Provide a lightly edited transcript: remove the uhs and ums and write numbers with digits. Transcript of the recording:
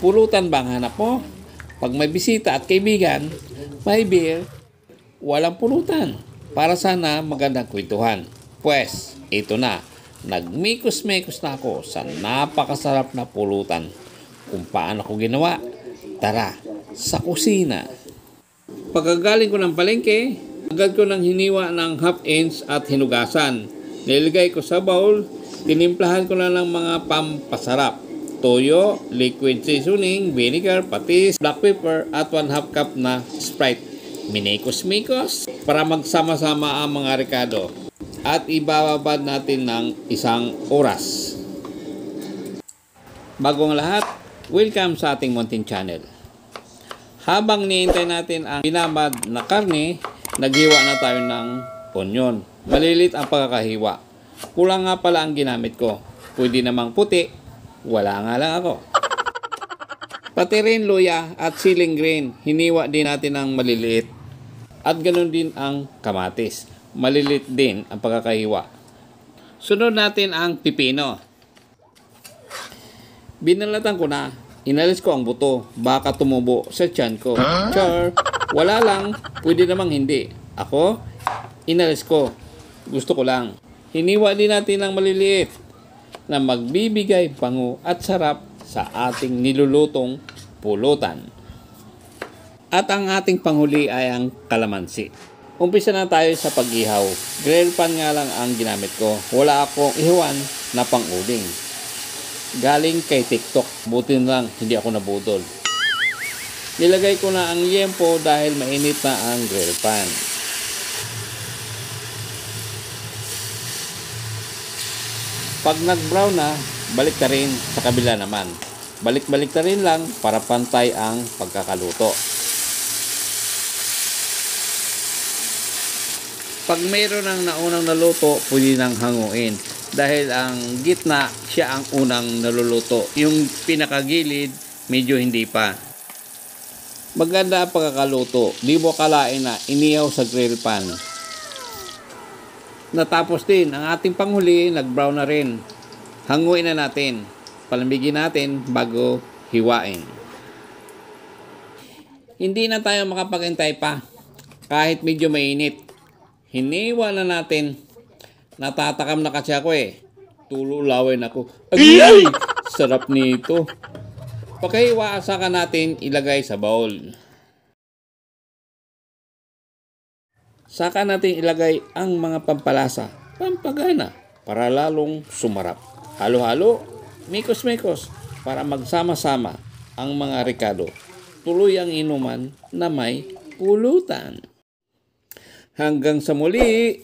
Pulutan ba ang hanap mo? Pag may bisita at kaibigan, may beer, walang pulutan. Para sana magandang kwentuhan. Pues, ito na. Nagmikos-mekos na ako sa napakasarap na pulutan. Kung paano ko ginawa, tara, sa kusina. Pagkagaling ko ng palengke, agad ko nang hiniwa ng half inch at hinugasan. Nilagay ko sa bowl, tinimplahan ko na ng mga pampasarap. Toyo, liquid seasoning, vinegar, patis, black pepper at 1/2 cup na Sprite. Minikos-mikos para magsama-sama ang mga rekado. At ibababad natin ng 1 oras. Bago ang lahat, welcome sa ating munting channel. Habang niintay natin ang binabad na karne, naghiwa na tayo ng onion. Malilit ang pagkakahiwa. Kulang nga pala ang ginamit ko. Pwede namang puti, wala nga lang ako. Pati rin luya at siling green, hiniwa din natin ng maliliit. At ganoon din ang kamatis. Malilit din ang pagkakahiwa. Sunod natin ang pipino. Binalatan ko na. Inalis ko ang buto. Baka tumubo sa tiyan ko. Char! Wala lang. Pwede namang hindi. Ako, inalis ko. Gusto ko lang. Hiniwa din natin ng maliliit na magbibigay bango at sarap sa ating nilulutong pulutan. At ang ating panghuli ay ang kalamansi. Umpisa na tayo sa pag-ihaw. Grill pan nga lang ang ginamit ko. Wala akong ihawan na pang-uling. Galing kay TikTok. Buti na lang hindi ako nabudol. Nilagay ko na ang liempo dahil mainit na ang grill pan. Pag nag-brown na, balik na rin sa kabila naman. Balik-balik na rin lang para pantay ang pagkakaluto. Pag mayroon ng naunang naluto, pwede nang hanguin. Dahil ang gitna, siya ang unang naluluto. Yung pinakagilid, medyo hindi pa. Maganda ang pagkakaluto. Di mo akalain na inihaw sa grill pan. Natapos din, ang ating panghuli, nag-brown na rin. Hanguin na natin. Palamigin natin bago hiwain. Hindi na tayo makapag-intay pa. Kahit medyo mainit. Hiniwa na natin. Natatakam na kasi ako eh. Tululawin ako. Agay! Sarap nito. Pagkahiwa, saka natin ilagay sa bowl. Saka natin ilagay ang mga pampalasa, pampagana, para lalong sumarap. Halo-halo, mikos-mikos, para magsama-sama ang mga rekado. Tuloy ang inuman na may pulutan. Hanggang sa muli!